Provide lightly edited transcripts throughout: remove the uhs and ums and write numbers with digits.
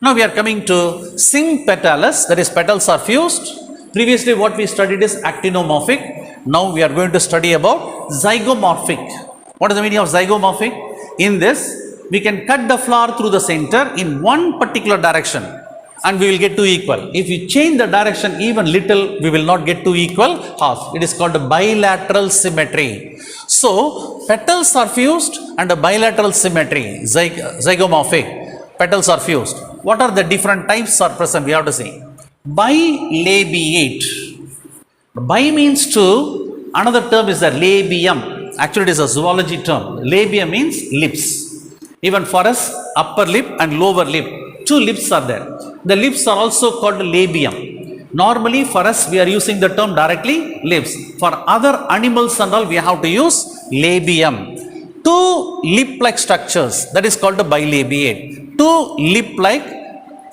Now we are coming to sympetals, that is petals are fused. Previously what we studied is actinomorphic. Now we are going to study about zygomorphic. What is the meaning of zygomorphic? In this, we can cut the flower through the center in one particular direction and we will get two equal. If you change the direction even little, we will not get two equal half. It is called a bilateral symmetry. So petals are fused and a bilateral symmetry, zygomorphic. Petals are fused. What are the different types are present? We have to see. Bilabiate. Bi means two. Another term is the labium. Actually, it is a zoology term. Labium means lips. Even for us, upper lip and lower lip, two lips are there. The lips are also called labium. Normally, for us, we are using the term directly lips. For other animals and all, we have to use labium. Two lip-like structures, that is called a bilabiate. Two lip-like,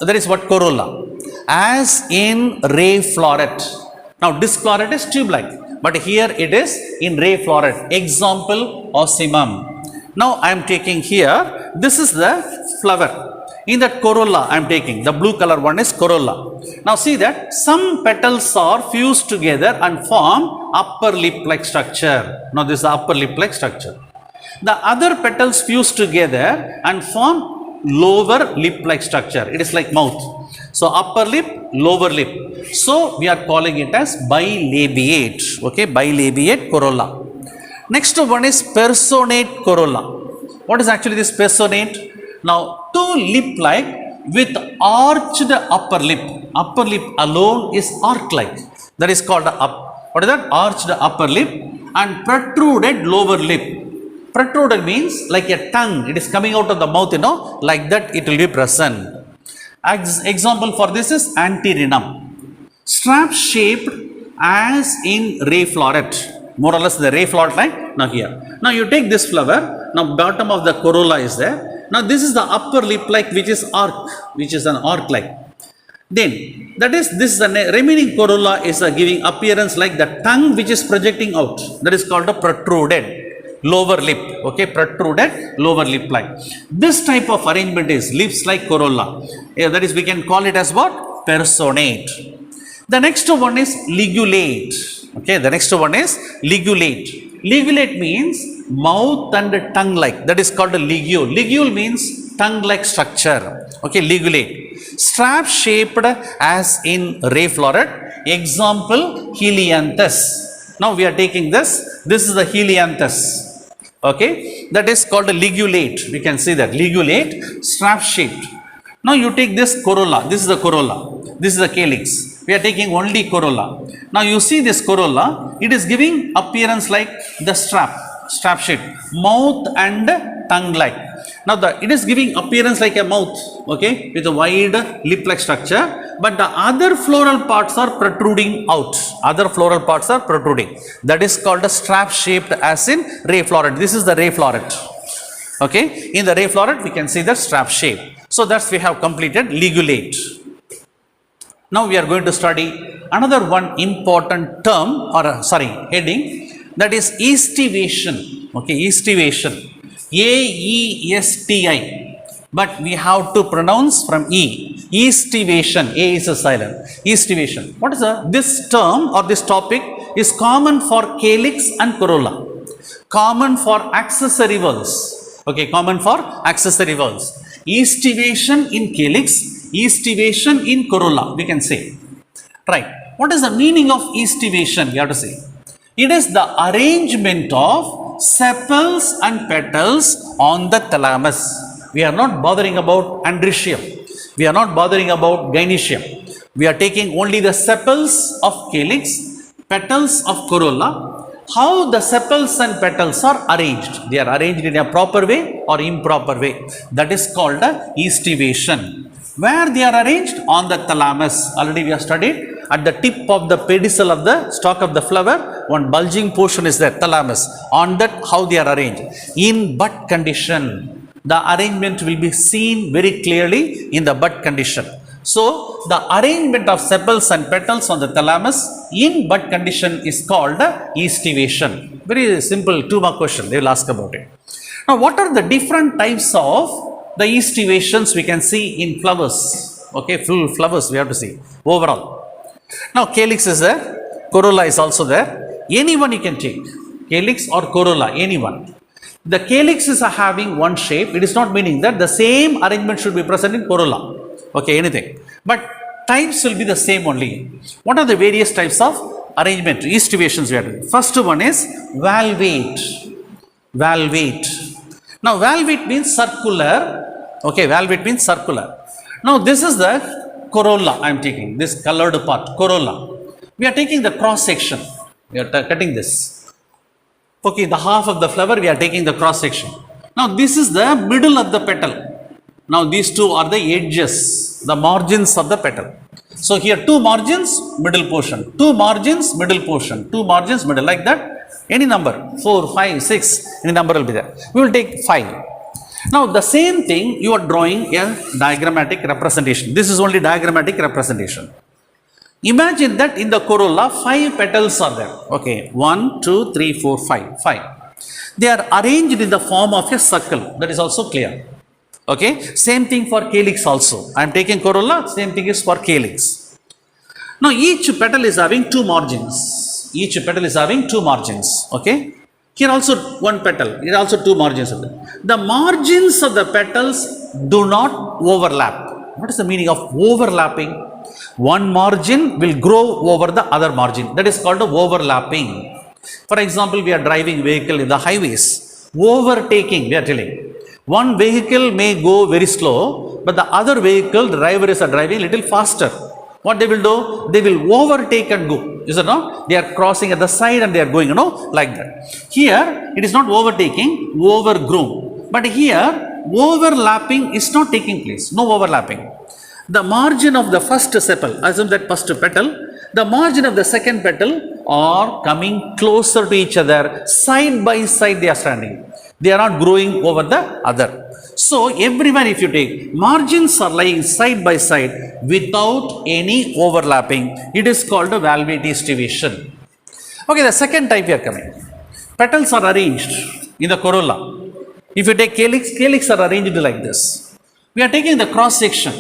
that is what corolla, as in ray floret. Now, disc floret is tube-like, but here it is in ray floret. Example, ocimum. Now, I am taking here, this is the flower. In that corolla, I am taking, the blue color one is corolla. Now, see that some petals are fused together and form upper lip-like structure. Now, this is the upper lip-like structure. The other petals fuse together and form lower lip-like structure. It is like mouth. So upper lip, lower lip. So we are calling it as bilabiate. Okay, bilabiate corolla. Next one is personate corolla. What is actually this personate? Now two lip-like with arched upper lip. Upper lip alone is arc-like. That is called what is that? Arched upper lip and protruded lower lip. Protruded means like a tongue, it is coming out of the mouth, like that it will be present. Example for this is anterinum. Strap shaped as in ray floret. More or less the ray floret like now here. Now you take this flower, now bottom of the corolla is there. Now this is the upper lip like which is arc, which is an arc like. Then that is this is the remaining corolla is giving appearance like the tongue which is projecting out. That is called a protruded lower lip. Okay, protruded lower lip like. This type of arrangement is lips like corolla. That is we can call it as what? Personate. The next one is ligulate. Okay, the next one is ligulate. Ligulate means mouth and tongue like. That is called a ligule. Ligule means tongue like structure. Okay, ligulate. Strap shaped as in ray floret. Example, helianthus. Now we are taking this. This is the helianthus. Okay, that is called a ligulate. We can see that ligulate, strap shaped. Now you take this corolla. This is the corolla. This is the calyx. We are taking only corolla. Now you see this corolla. It is giving appearance like the strap shaped, mouth and tongue like. Now it is giving appearance like a mouth. Okay, with a wide lip-like structure. But the other floral parts are protruding out. Other floral parts are protruding. That is called a strap shaped as in ray floret. This is the ray floret. Okay, in the ray floret we can see the strap shape. So that's we have completed ligulate. Now we are going to study another one important term or heading, that is aestivation. Okay, aestivation. A-E-S-T-I. But we have to pronounce from E. Aestivation. A is a silent. Aestivation. What is this term or this topic is common for calyx and corolla. Common for accessory valves. Okay, common for accessory valves. Aestivation in calyx, aestivation in corolla, we can say. Right. What is the meaning of aestivation? We have to say. It is the arrangement of sepals and petals on the thalamus. We are not bothering about androecium. We are not bothering about gynoecium. We are taking only the sepals of calyx, petals of corolla. How the sepals and petals are arranged. They are arranged in a proper way or improper way. That is called aestivation. Where they are arranged? On the thalamus. Already we have studied. At the tip of the pedicel of the stalk of the flower, one bulging portion is there, thalamus. On that, how they are arranged? In bud condition. The arrangement will be seen very clearly in the bud condition. So, the arrangement of sepals and petals on the thalamus in bud condition is called aestivation. Very simple 2-mark question, they will ask about it. Now, what are the different types of the estivations we can see in flowers. Okay, full flowers we have to see overall. Now calyx is there, corolla is also there. Anyone you can take, calyx or corolla, anyone. The calyx is having one shape. It is not meaning that the same arrangement should be present in corolla. Okay, anything. But types will be the same only. What are the various types of arrangement, estivations we are doing? First one is valvate. Valvate. Now valvate means circular. Okay, valvate means circular. Now this is the corolla I am taking, this colored part, corolla. We are taking the cross section. We are cutting this. Okay, the half of the flower we are taking the cross section. Now this is the middle of the petal. Now these two are the edges, the margins of the petal. So here two margins, middle portion, two margins, middle portion, two margins, middle, like that. Any number, 4, 5, 6, any number will be there. We will take 5. Now the same thing you are drawing a diagrammatic representation. This is only diagrammatic representation. Imagine that in the corolla 5 petals are there. Okay, 1, 2, 3, 4, 5, 5. They are arranged in the form of a circle. That is also clear. Okay, same thing for calyx also. I am taking corolla, same thing is for calyx. Now each petal is having 2 margins. Each petal is having 2 margins. Okay, here also one petal, here also 2 margins. The margins of the petals do not overlap. What is the meaning of overlapping? One margin will grow over the other margin. That is called overlapping. For example, we are driving vehicle in the highways. Overtaking, we are telling. One vehicle may go very slow, but the other vehicle, the driver is driving little faster. What they will do? They will overtake and go. Is it not? They are crossing at the side and they are going, like that. Here, it is not overtaking, overgrown. But here, overlapping is not taking place. No overlapping. The margin of the first sepal, assume that first petal, the margin of the second petal are coming closer to each other. Side by side they are standing. They are not growing over the other. So everywhere if you take, margins are lying side by side without any overlapping. It is called a valvate estivation. Okay, the second type we are coming. Petals are arranged in the corolla. If you take calyx, calyx are arranged like this. We are taking the cross section.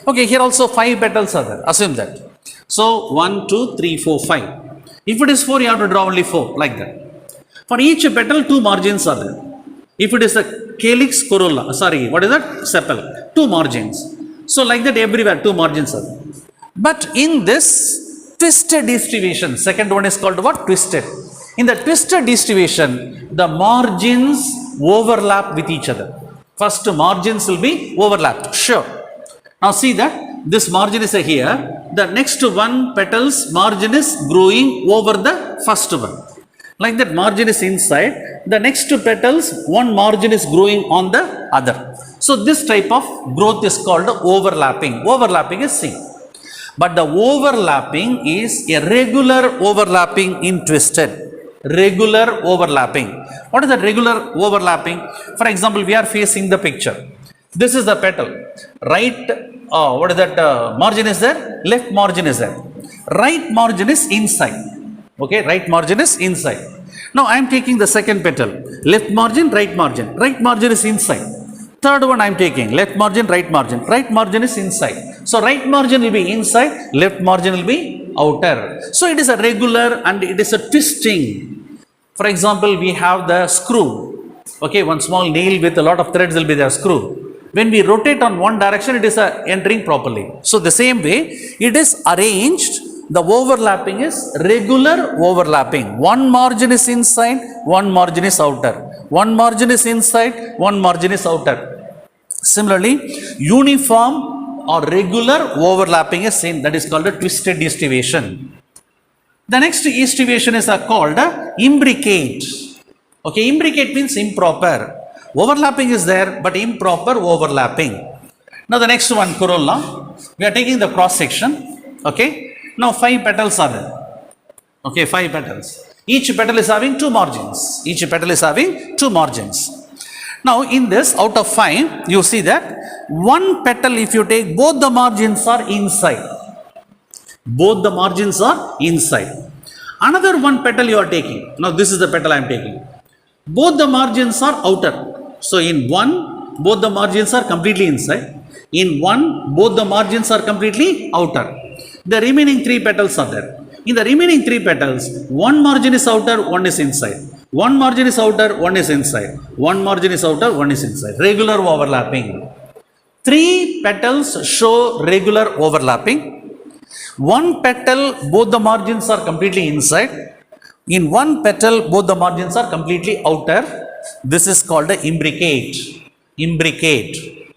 Okay, here also 5 petals are there. Assume that. So 1, 2, 3, 4, 5. If it is 4, you have to draw only 4 like that. For each petal, 2 margins are there. If it is a calyx corolla, what is that? Sepal, 2 margins. So like that everywhere 2 margins are there. But in this twisted estivation, second one is called what? Twisted. In the twisted estivation, the margins overlap with each other. First margins will be overlapped, sure. Now see that this margin is here. The next one petal's margin is growing over the first one. Like that margin is inside. The next petals, one margin is growing on the other. So this type of growth is called overlapping. Overlapping is C. But the overlapping is a regular overlapping in twisted. Regular overlapping. What is the regular overlapping? For example, we are facing the picture. This is the petal. Right, what is that margin is there? Left margin is there. Right margin is inside. Okay, right margin is inside. Now I am taking the second petal. Left margin, right margin. Right margin is inside. Third one I am taking. Left margin, right margin. Right margin is inside. So right margin will be inside. Left margin will be outer. So it is a regular and it is a twisting. For example, we have the screw. Okay, one small nail with a lot of threads will be there, screw. When we rotate on one direction, it is entering properly. So the same way, it is arranged. The overlapping is regular overlapping. One margin is inside, one margin is outer. One margin is inside, one margin is outer. Similarly, uniform or regular overlapping is same. That is called a twisted estivation. The next estivation is called imbricate. Okay, imbricate means improper. Overlapping is there, but improper overlapping. Now the next one, corolla. We are taking the cross section. Okay. Now 5 petals are there. Okay, 5 petals. Each petal is having 2 margins. Each petal is having 2 margins. Now in this, out of 5, you see that one petal, if you take, both the margins are inside. Both the margins are inside. Another one petal you are taking. Now this is the petal I am taking. Both the margins are outer. So in 1, both the margins are completely inside. In one, both the margins are completely outer. The remaining 3 petals are there. In the remaining 3 petals, one margin is outer, one is inside. One margin is outer, one is inside. One margin is outer, one is inside. Regular overlapping. 3 petals show regular overlapping. One petal, both the margins are completely inside. In one petal, both the margins are completely outer. This is called a imbricate. Imbricate.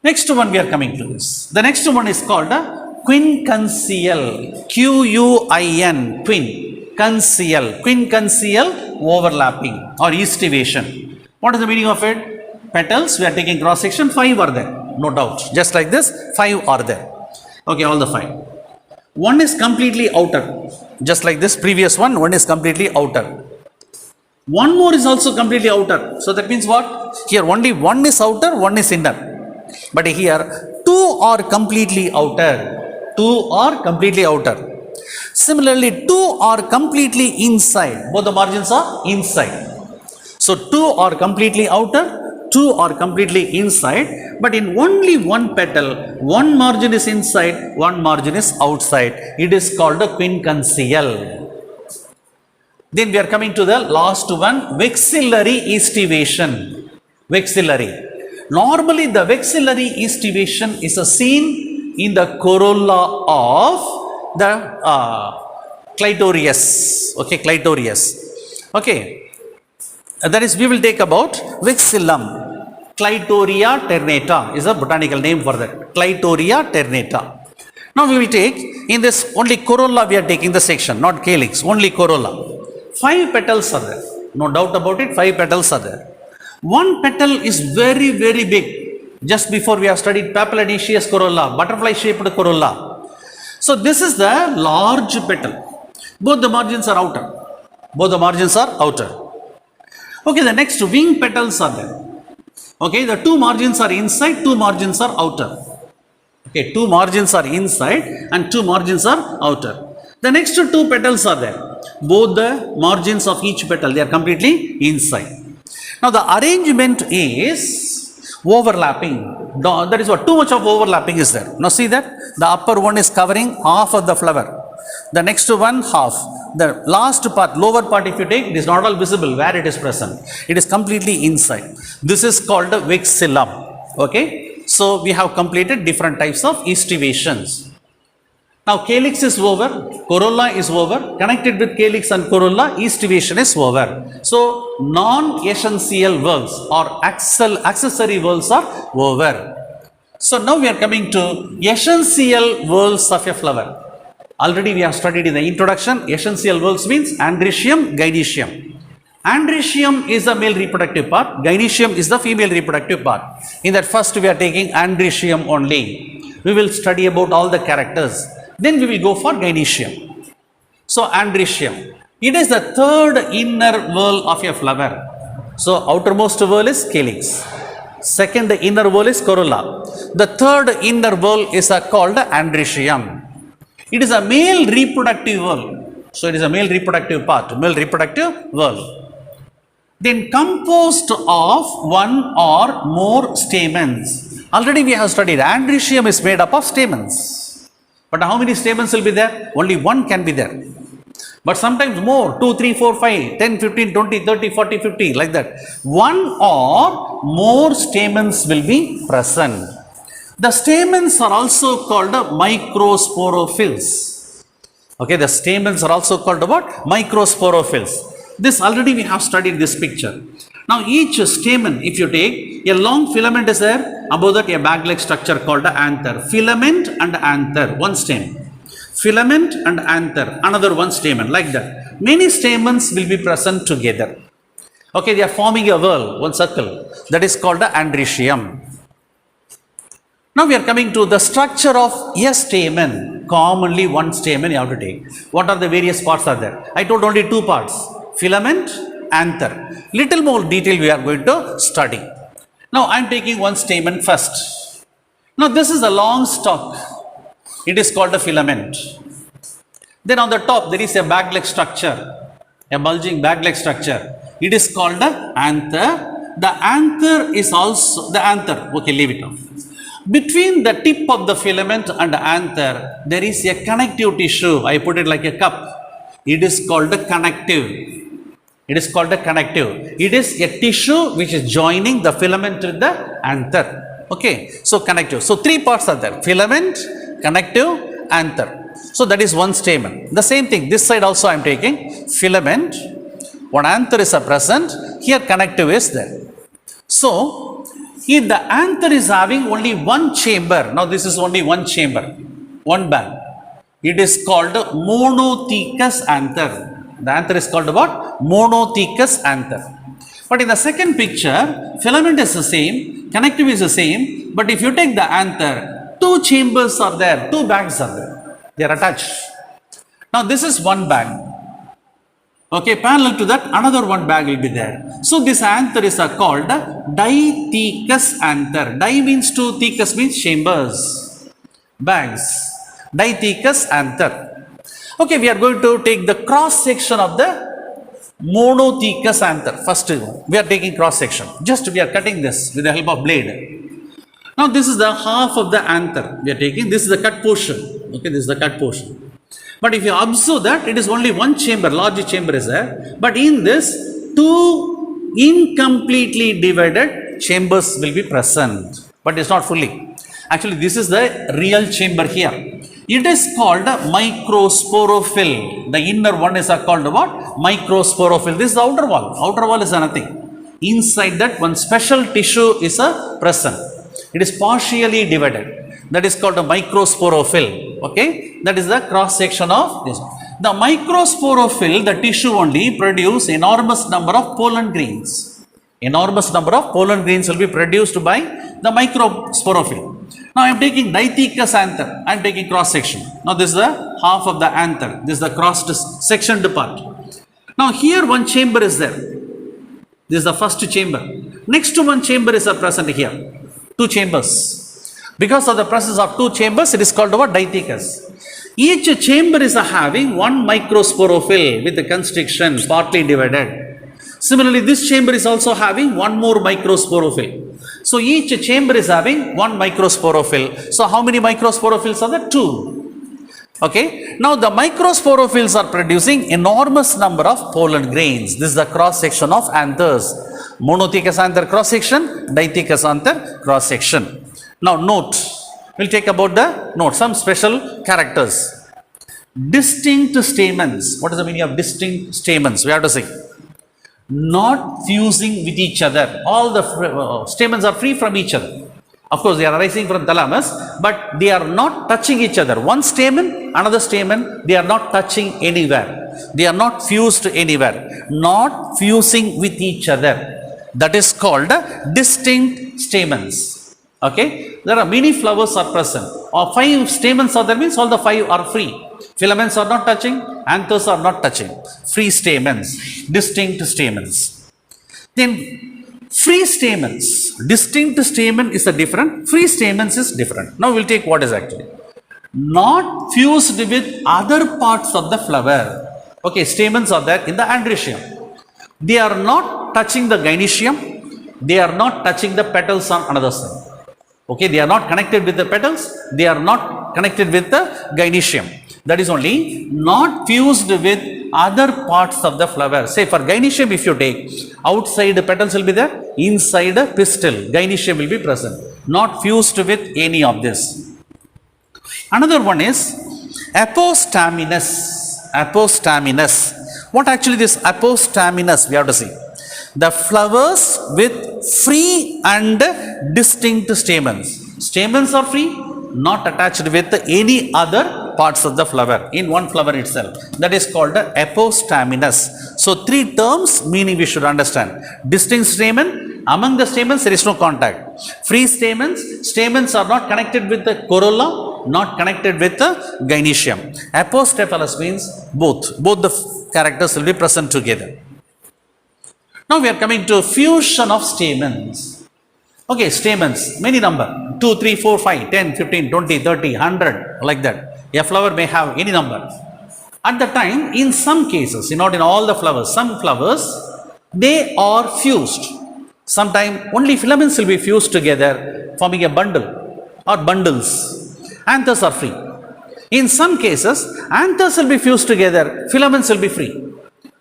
Next one we are coming to this. The next one is called a quincunxial. Q-U-I-N. Quin. Conceal. Quincunxial overlapping or estivation. What is the meaning of it? Petals, we are taking cross section, 5 are there. No doubt. Just like this, 5 are there. Okay, all the 5. One is completely outer. Just like this previous one is completely outer. One more is also completely outer. So that means what? Here only one is outer, one is inner. But here 2 are completely outer. 2 are completely outer. Similarly, 2 are completely inside. Both the margins are inside. So 2 are completely outer, 2 are completely inside. But in only one petal, one margin is inside, one margin is outside. It is called a quincunxial. Then we are coming to the last one, vexillary estivation. Vexillary. Normally the vexillary estivation is a seen in the corolla of the clitorius. Okay, clitorius. Okay. That is, we will take about vexillum. Clitoria ternata is a botanical name for that. Clitoria ternata. Now we will take in this only corolla, we are taking the section, not calyx, only corolla. 5 petals are there. No doubt about it, 5 petals are there. One petal is very, very big. Just before we have studied papilionaceous corolla, butterfly shaped corolla. So this is the large petal. Both the margins are outer. Both the margins are outer. Okay, the next wing petals are there. Okay, the 2 margins are inside, 2 margins are outer. Okay, 2 margins are inside and 2 margins are outer. The next 2 petals are there. Both the margins of each petal, they are completely inside. Now the arrangement is overlapping. That is what, too much of overlapping is there. Now see that the upper one is covering half of the flower. The next one half. The last part, lower part, if you take, it is not all visible where it is present. It is completely inside. This is called a vexillum. Okay. So we have completed different types of estivations. Now calyx is over, corolla is over, connected with calyx and corolla, estivation is over. So non-essential whorls or accessory whorls are over. So now we are coming to essential whorls of a flower. Already we have studied in the introduction, essential whorls means androecium, gynoecium. Androecium is the male reproductive part, gynoecium is the female reproductive part. In that first we are taking androecium only. We will study about all the characters. Then we will go for gynoecium. So androecium, it is the 3rd inner whorl of a flower. So outermost whorl is calyx. Second inner whorl is corolla. The 3rd inner whorl is called androecium. It is a male reproductive whorl. So it is a male reproductive part, male reproductive whorl. Then composed of 1 or more stamens. Already we have studied androecium is made up of stamens. But how many stamens will be there? Only 1 can be there. But sometimes more, 2, 3, 4, 5, 10, 15, 20, 30, 40, 50, like that. 1 or more stamens will be present. The stamens are also called microsporophylls. Okay, the stamens are also called what? Microsporophylls. This already we have studied this picture. Now each stamen, if you take, a long filament is there, above that a bag-like structure called the anther. Filament and anther, one stamen. Filament and anther, another one stamen, like that. Many stamens will be present together. Okay, they are forming a whorl, one circle. That is called the androecium. Now we are coming to the structure of a stamen. Commonly one stamen you have to take. What are the various parts are there? I told only 2 parts. Filament, anther. Little more detail we are going to study. Now I am taking one stamen first. Now this is a long stalk. It is called a filament. Then on the top there is a bag-like structure, a bulging bag-like structure. It is called the anther. the anther is also, the anther, okay, leave it off. Between the tip of the filament and the anther, there is a connective tissue. I put it like a cup. It is called the connective. It is called the connective. It is a tissue which is joining the filament with the anther. Okay, so connective. So three parts are there: filament, connective, anther. So that is one stamen. The same thing, this side also I am taking filament. One anther is present. Here connective is there. So if the anther is having only one chamber, now this is only one chamber, one bag, it is called monothecous anther. The anther is called what? Monothecous anther. But in the second picture, filament is the same, connective is the same, but if you take the anther, two chambers are there, two bags are there, they are attached. Now this is one bag. Okay, parallel to that, another one bag will be there. So this anther is called dithecous anther. Di means two, thecous means chambers, bags. Dithecous anther. Okay, we are going to take the cross section of the monothecous anther. First, we are taking cross section. Just we are cutting this with the help of blade. Now this is the half of the anther we are taking. This is the cut portion. Okay, this is the cut portion. But if you observe that, it is only one chamber, large chamber is there. But in this, two incompletely divided chambers will be present. But it's not fully. Actually, this is the real chamber here. It is called microsporophyll. The inner one is called what? Microsporophyll. This is the outer wall. Outer wall is nothing. Inside that, one special tissue is present. It is partially divided. That is called a microsporophyll. Okay, that is the cross section of this. The microsporophyll, the tissue only, produce enormous number of pollen grains. Enormous number of pollen grains will be produced by the microsporophyll. Now I am taking dithecous anther. I am taking cross section. Now this is the half of the anther. This is the crossed sectioned part. Now here one chamber is there. This is the first chamber. Next to one chamber is present here. Two chambers. Because of the presence of two chambers, it is called what? Dithecous. Each chamber is having one microsporophyll with the constriction partly divided. Similarly, this chamber is also having one more microsporophyll. So each chamber is having one microsporophyll. So how many microsporophylls are there? Two. Okay. Now the microsporophylls are producing enormous number of pollen grains. This is the cross section of anthers. Monothecous anther cross section, dithecous anther cross section. Now note, we'll take about the note, some special characters. Distinct stamens. What is the meaning of distinct stamens? We have to say, not fusing with each other. All the stamens are free from each other. Of course, they are arising from thalamus, but they are not touching each other. One stamen, another stamen, they are not touching anywhere. They are not fused anywhere. Not fusing with each other. That is called distinct stamens. Okay, there are many flowers are present, or 5 stamens are there, means all the 5 are free. Filaments are not touching, anthers are not touching. Free stamens, distinct stamens. Then free stamens, distinct stamen is a different, free stamens is different. Now we'll take what is actually not fused with other parts of the flower. Okay, stamens are there in the androecium. They are not touching the gynoecium. They are not touching the petals on another side. Okay, they are not connected with the petals, they are not connected with the gynoecium. That is only not fused with other parts of the flower. Say for gynoecium, if you take, outside the petals will be there, inside the pistil, gynoecium will be present. Not fused with any of this. Another one is apostaminous. Apostaminous. What actually this apostaminous we have to see? The flowers with free and distinct stamens. Stamens are free, not attached with any other parts of the flower, in one flower itself. That is called apostaminous. So 3 terms meaning we should understand. Distinct stamen, among the stamens there is no contact. Free stamens, stamens are not connected with the corolla, not connected with the gynoecium. Apostaphyllous means both the characters will be present together. Now we are coming to fusion of stamens. Okay, stamens, many number, 2, 3, 4, 5, 10, 15, 20, 30, 100, like that. A flower may have any number. At the time, in some cases, not in all the flowers, some flowers, they are fused. Sometimes only filaments will be fused together forming a bundle or bundles. Anthers are free. In some cases, anthers will be fused together, filaments will be free.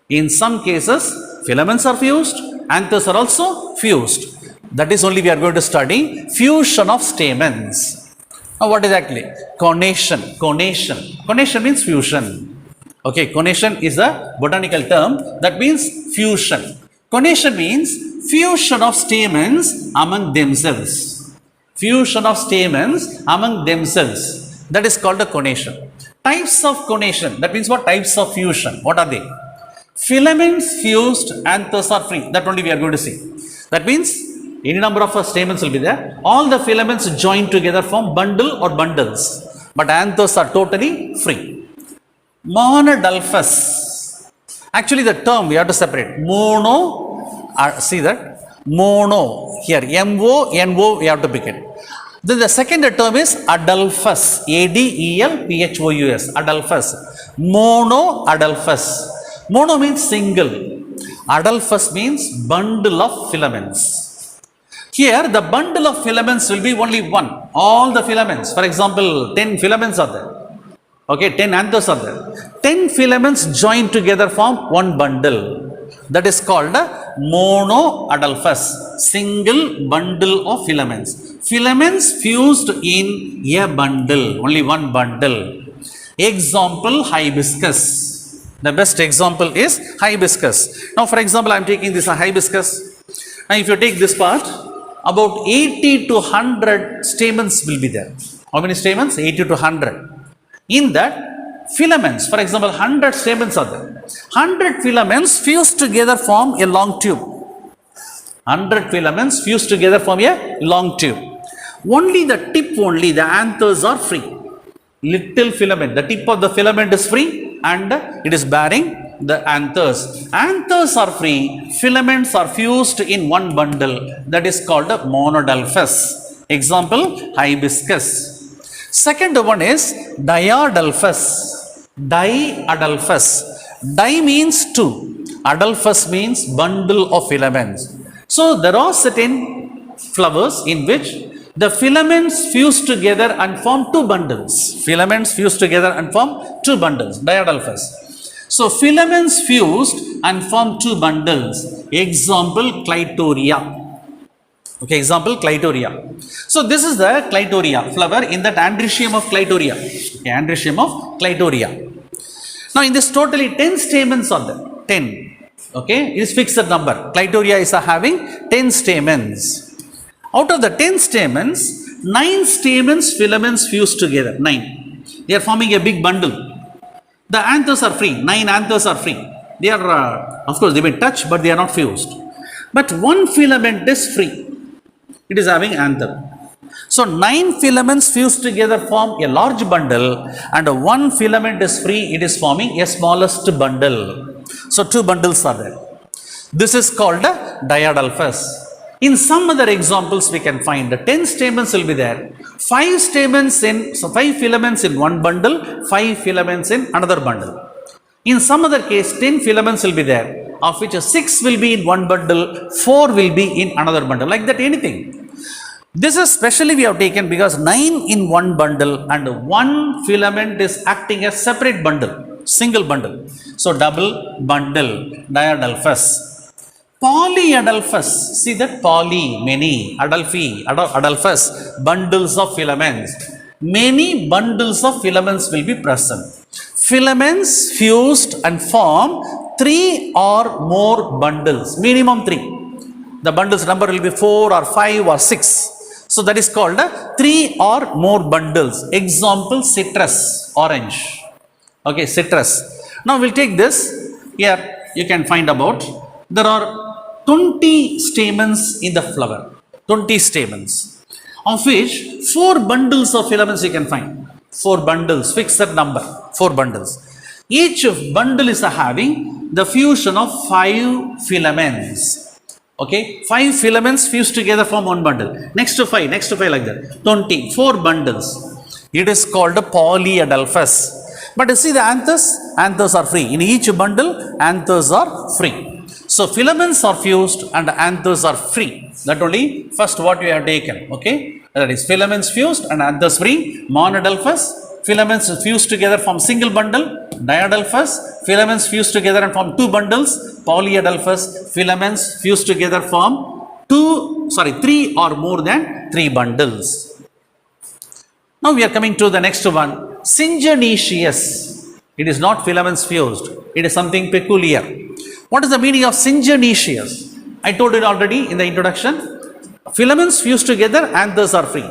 In some cases, filaments are fused, anthers are also fused. That is only we are going to study fusion of stamens. Now what is actually conation? Conation means fusion. Okay, conation is a botanical term that means fusion. Conation means fusion of stamens among themselves. Fusion of stamens among themselves. That is called a conation. Types of conation. That means what? Types of fusion. What are they? Filaments fused, anthers are free. That only we are going to see. That means any number of stamens will be there. All the filaments joined together form bundle or bundles. But anthers are totally free. Monodelphous. Actually the term we have to separate. Mono, see that? Mono. Here, M-O-N-O we have to pick it. Then the second term is adelphous. A-D-E-L-P-H-O-U-S. Adelphous. Monoadelphous. Mono means single. Adelphous means bundle of filaments. Here the bundle of filaments will be only one. All the filaments. For example, 10 filaments are there. Okay, 10 anthers are there. 10 filaments joined together form one bundle. That is called a monoadelphous. Single bundle of filaments. Filaments fused in a bundle. Only one bundle. Example, hibiscus. The best example is hibiscus. Now for example, I am taking this hibiscus. Now if you take this part, about 80 to 100 stamens will be there. How many stamens? 80 to 100. In that, filaments, for example, 100 stamens are there. 100 filaments fused together form a long tube. 100 filaments fused together form a long tube. Only the tip, only the anthers are free. Little filament, the tip of the filament is free and it is bearing the anthers. Anthers are free, filaments are fused in one bundle. That is called a monodelphous. Example, hibiscus. Second one is diadelphous. Diadelphous. Di means two. Adelphous means bundle of filaments. So there are certain flowers in which the filaments fuse together and form two bundles. Filaments fuse together and form two bundles. Diadelphous. So filaments fused and form two bundles. Example, clitoria. Okay, example, clitoria. So this is the clitoria flower in that androecium of clitoria. Okay, androecium of clitoria. Now in this totally 10 stamens are there. 10. Okay, it is fixed number. Clitoria is having 10 stamens. Out of the 10 stamens, 9 stamens filaments fused together. 9. They are forming a big bundle. The anthers are free. 9 anthers are free. They are, of course, they may touch, but they are not fused. But one filament is free. It is having anther. So 9 filaments fused together form a large bundle, and one filament is free. It is forming a smallest bundle. So 2 bundles are there. This is called a diadelphous. In some other examples, we can find the 10 stamens will be there. 5 stamens in, so 5 filaments in one bundle, 5 filaments in another bundle. In some other case, 10 filaments will be there, of which 6 will be in one bundle, 4 will be in another bundle. Like that, anything. This is specially we have taken because 9 in one bundle and one filament is acting as separate bundle, single bundle. So double bundle, diadelphous. Polyadelphous, see that poly, many, adelphi, adelphous, bundles of filaments. Many bundles of filaments will be present. Filaments fused and form 3 or more bundles, minimum 3. The bundles number will be 4 or 5 or 6. So that is called 3 or more bundles. Example, citrus, orange. Okay, citrus. Now we'll take this. Here you can find about, there are 20 stamens in the flower. 20 stamens. Of which 4 bundles of filaments you can find. 4 bundles, fixed number, 4 bundles. Each bundle is having the fusion of 5 filaments. Okay, 5 filaments fused together form one bundle. Next to 5 like that. 20, 4 bundles. It is called a polyadelphous. But you see the anthers? Anthers are free. In each bundle, anthers are free. So filaments are fused and anthers are free. That only first what we have taken. Okay, that is filaments fused and anthers free. Monadelphous, filaments fused together form single bundle. Diadelphous, filaments fused together and form two bundles. Polyadelphous, filaments fused together form three or more than three bundles. Now we are coming to the next one, syngenesious. It is not filaments fused, it is something peculiar. What is the meaning of syngenesious? I told it already in the introduction. Filaments fused together, anthers are free.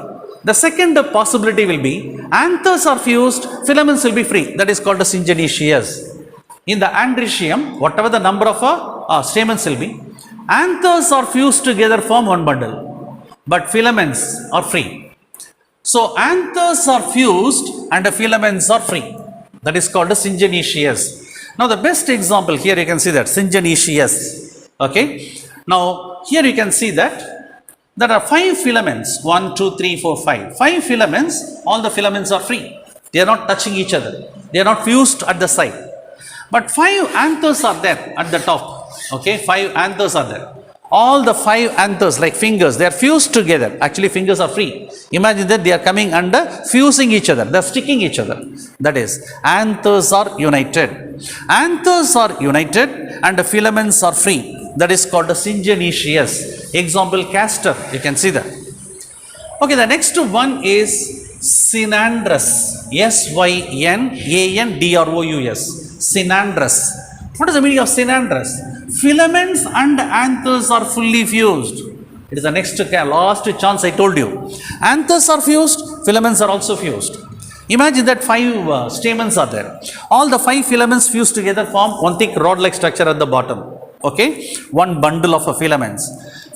The second possibility will be anthers are fused, filaments will be free. That is called a syngenesious. In the androecium, whatever the number of stamens will be, anthers are fused together form one bundle, but filaments are free. So anthers are fused and the filaments are free. That is called a syngenesious. Now the best example here you can see that syngenesious. Okay. Now here you can see that there are 5 filaments. 1, 2, 3, 4, 5. 5 filaments. All the filaments are free. They are not touching each other. They are not fused at the side. But 5 anthers are there at the top. Okay. 5 anthers are there. All the 5 anthers like fingers, they are fused together. Actually fingers are free. Imagine that they are coming under fusing each other. They are sticking each other. That is, anthers are united. Anthers are united and the filaments are free. That is called a syngenesious. Example, castor. You can see that. Okay, the next one is synandrous. Synandrous. Synandrous. What is the meaning of synandrous? Filaments and anthers are fully fused. It is the next last chance I told you. Anthers are fused, filaments are also fused. Imagine that 5 stamens are there. All the 5 filaments fused together form one thick rod-like structure at the bottom. Okay, one bundle of filaments.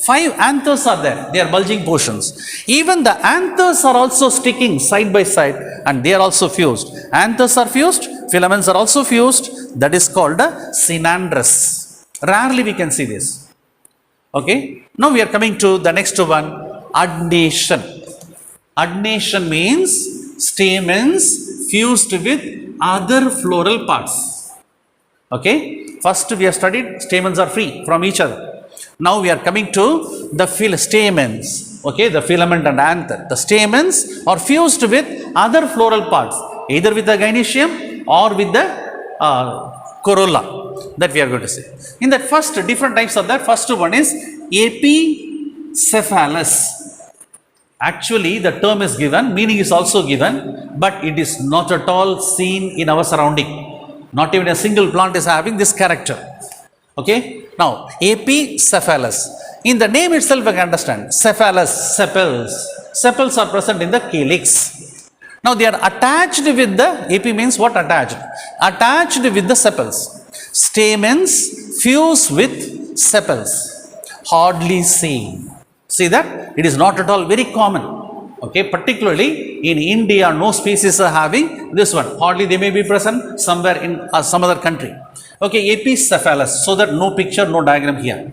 5 anthers are there. They are bulging portions. Even the anthers are also sticking side by side and they are also fused. Anthers are fused, filaments are also fused. That is called a synandrous. Rarely we can see this. Okay. Now we are coming to the next one, adnation. Adnation means stamens fused with other floral parts. Okay. First we have studied stamens are free from each other. Now we are coming to the stamens. Okay. The filament and anther. The stamens are fused with other floral parts, either with the gynoecium or with the corolla. That we are going to see. In that first, different types of that. First one is epicephalous. Actually, the term is given, meaning is also given, but it is not at all seen in our surrounding. Not even a single plant is having this character. Okay. Now, epicephalous. In the name itself, I can understand. Cephalous, sepals. Sepals are present in the calyx. Now, they are attached with the, epi means what? Attached. Attached with the sepals. Stamens fuse with sepals. Hardly seen. See that? It is not at all very common. Okay, particularly in India, no species are having this one. Hardly they may be present somewhere in some other country. Okay, epicephalous. So that no picture, no diagram here.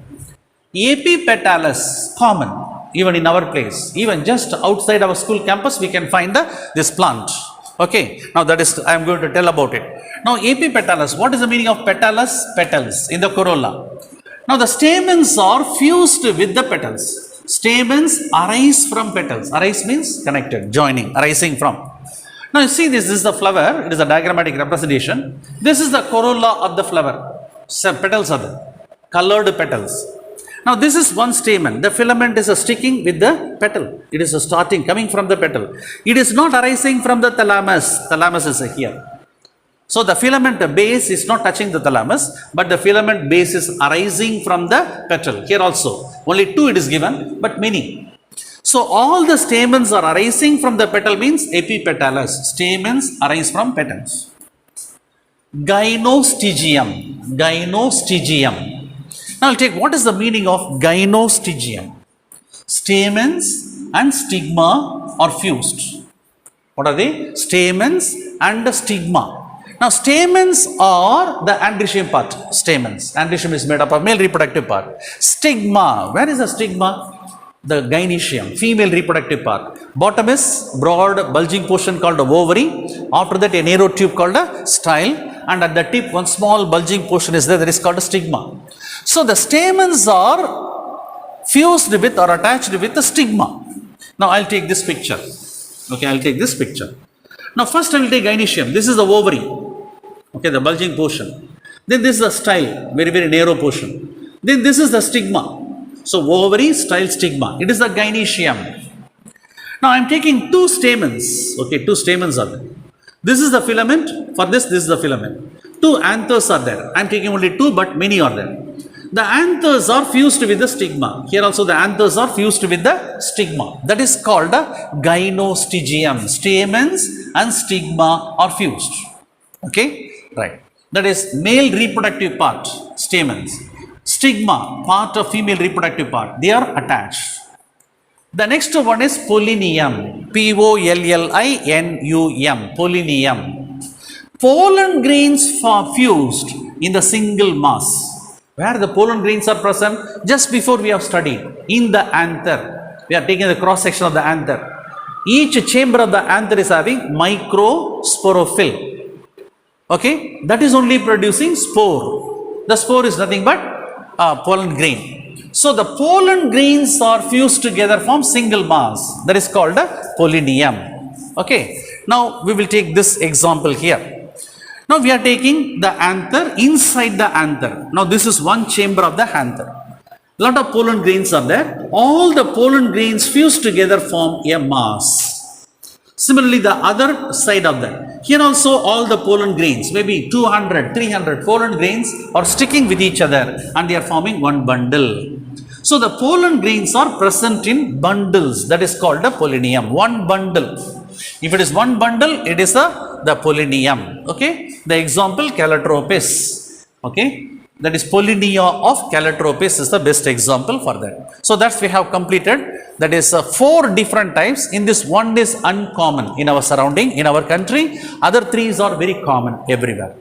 Epipetalous, common even in our place. Even just outside our school campus, we can find this plant. Okay, now that is I am going to tell about it. Now epipetalous, what is the meaning of petalous? Petals in the corolla. Now the stamens are fused with the petals. Stamens arise from petals. Arise means connected, joining, arising from. Now you see this is the flower. It is a diagrammatic representation. This is the corolla of the flower. Some petals are there, colored petals. Now this is one stamen. The filament is sticking with the petal. It is starting, coming from the petal. It is not arising from the thalamus. Thalamus is here. So the filament base is not touching the thalamus, but the filament base is arising from the petal. Here also, only 2 it is given, but many. So all the stamens are arising from the petal means epipetalous. Stamens arise from petals. Gynostigium. Gynostigium. Now I'll take what is the meaning of gynostigium. Stamens and stigma are fused. What are they? Stamens and the stigma. Now stamens are the androecium part. Stamens. Androecium is made up of male reproductive part. Stigma. Where is the stigma? The gynoecium, female reproductive part. Bottom is broad bulging portion called a ovary. After that a narrow tube called a style. and at the tip one small bulging portion is there, that is called a stigma. So the stamens are fused with or attached with the stigma. Now I'll take this picture. Okay, I'll take this picture. Now first I will take gynoecium. This is the ovary. Okay, the bulging portion. Then this is the style, very, very narrow portion. Then this is the stigma. So ovary, style, stigma. It is the gynoecium. Now I am taking two stamens. Okay, two stamens are there. This is the filament. For this is the filament. Two anthers are there. I am taking only two, but many are there. The anthers are fused with the stigma. Here also the anthers are fused with the stigma. That is called a gynostigium. Stamens and stigma are fused. Okay, right. That is male reproductive part, stamens. Stigma, part of female reproductive part. They are attached. The next one is pollinium. Pollinum. Pollinium. Pollen grains are fused in the single mass. Where the pollen grains are present? Just before we have studied. In the anther. We are taking the cross section of the anther. Each chamber of the anther is having microsporophyll. Okay, that is only producing spore. The spore is nothing but pollen grain. So the pollen grains are fused together from single mass. That is called a pollinium. Okay, now we will take this example here. Now we are taking the anther, inside the anther. Now this is one chamber of the anther. Lot of pollen grains are there. All the pollen grains fused together form a mass. Similarly, the other side of that. Here also all the pollen grains, maybe 200, 300 pollen grains are sticking with each other and they are forming one bundle. So the pollen grains are present in bundles. That is called a pollinium. One bundle. If it is one bundle, it is the pollinium. Okay. The example, Calotropis. Okay. That is pollinia of Calotropis is the best example for that. So that's we have completed. That is 4 different types. In this, one is uncommon in our surrounding, in our country. Other 3 are very common everywhere.